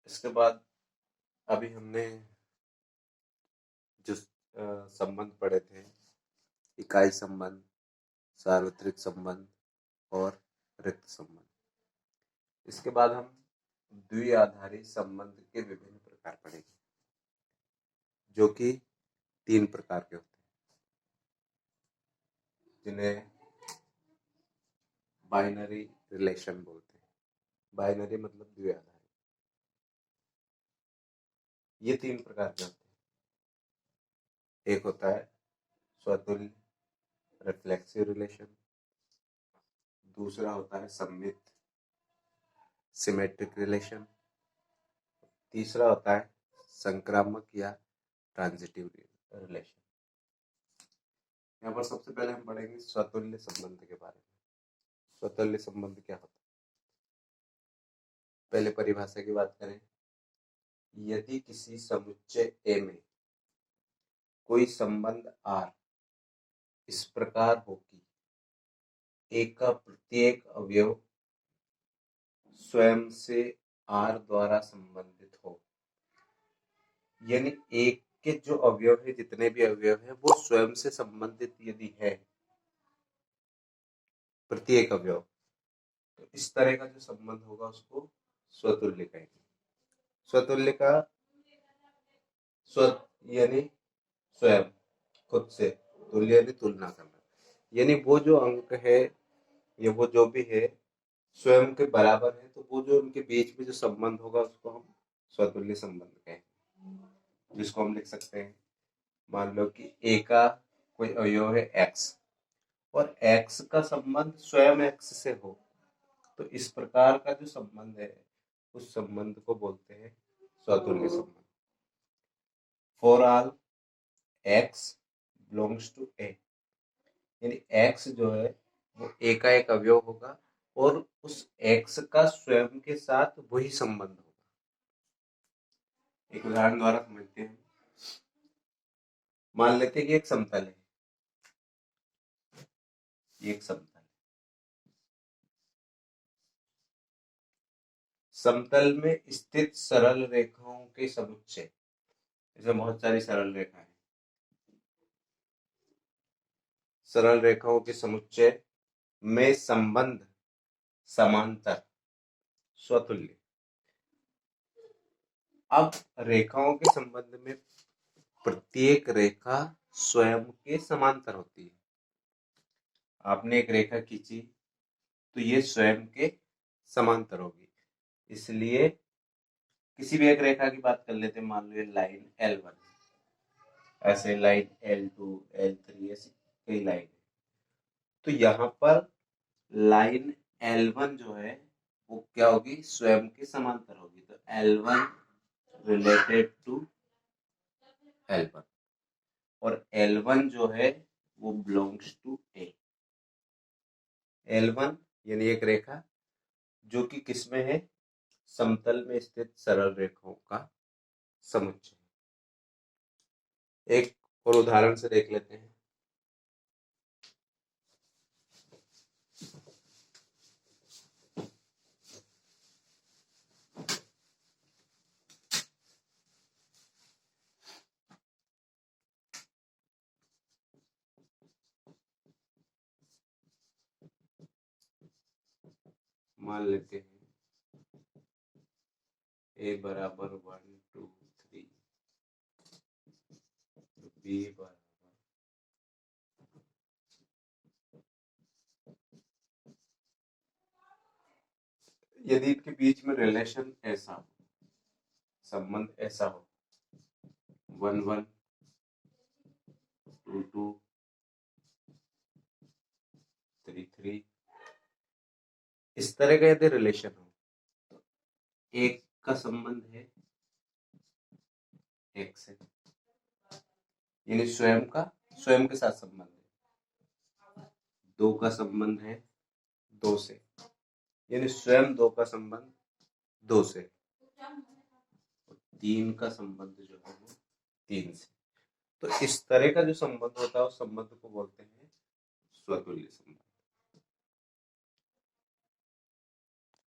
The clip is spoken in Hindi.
इसके बाद अभी हमने जो संबंध पढ़े थे, इकाई संबंध, सार्वत्रिक संबंध और रिक्त संबंध। इसके बाद हम द्विआधारी संबंध के विभिन्न प्रकार पढ़ेंगे, जो कि 3 प्रकार के होते हैं, जिन्हें बाइनरी रिलेशन बोलते हैं। बाइनरी मतलब द्विआधारी। ये 3 प्रकार के होते हैं। एक होता है स्वतुल्य रिफ्लेक्सिव रिलेशन, दूसरा होता है सममित सिमेट्रिक रिलेशन, तीसरा होता है संक्रामक या ट्रांजिटिव रिलेशन। यहाँ पर सबसे पहले हम पढ़ेंगे स्वतुल्य संबंध के बारे में। स्वतुल्य संबंध क्या होता है? पहले परिभाषा की बात करें। यदि किसी समुच्चय ए में कोई संबंध R इस प्रकार हो कि A का प्रत्येक अवयव स्वयं से R द्वारा संबंधित हो, यानी एक के जो अवयव है, जितने भी अवयव है, वो स्वयं से संबंधित यदि है प्रत्येक अवयव, तो इस तरह का जो संबंध होगा उसको स्वतुल्य कहेंगे। स्वतुल्य का स्व यानी स्वयं, खुद से, तुल्य यानी तुलना करना, यानी वो जो अंक है या वो जो भी है स्वयं के बराबर है, तो वो जो उनके बीच में जो संबंध होगा उसको हम स्वतुल्य संबंध कहेंगे। जिसको हम लिख सकते हैं, मान लो कि A का कोई अवयव है X और X का संबंध स्वयं X से हो, तो इस प्रकार का जो संबंध है उस संबंध को बोलते हैं स्वतुल्य संबंध। For all X belongs to A, यानी X जो है वो A का एक अवयव होगा और उस X का स्वयं के साथ वही संबंध होगा। एक उदाहरण द्वारा समझते हैं। मान लेते हैं कि एक समतल है, एक समतल। समतल में स्थित सरल रेखाओं के समुच्चय, इसमें बहुत सारी सरल रेखाएं, सरल रेखाओं के समुच्चय में संबंध समांतर स्वतुल्य। अब रेखाओं के संबंध में प्रत्येक रेखा स्वयं के समांतर होती है। आपने एक रेखा खींची तो ये स्वयं के समांतर होगी, इसलिए किसी भी एक रेखा की बात कर लेते हैं। मान लो ये लाइन L1, ऐसे लाइन L2, L3, ऐसी कई लाइन है। तो यहाँ पर लाइन L1 जो है वो क्या होगी, स्वयं के समांतर होगी। तो L1 रिलेटेड टू L1 और L1 जो है वो बिलोंग्स टू A। L1 यानी एक रेखा जो कि किसमें है, समतल में स्थित सरल रेखाओं का समुच्चय। एक और उदाहरण से देख लेते हैं। मान लेते हैं A बराबर 1 2 3, B बराबर, यदि इनके बीच में रिलेशन ऐसा हो, संबंध ऐसा हो, 1 1 2 2 3 3, इस तरह का यदि रिलेशन हो, तो एक का संबंध है एक से, यानी स्वयं के साथ संबंध है। 2 का संबंध है 2 से, यानी स्वयं 2 का संबंध 2 से। 3 का संबंध जो है वो 3 से। तो इस तरह का जो संबंध होता है उस संबंध को बोलते हैं स्वतुल्य संबंध।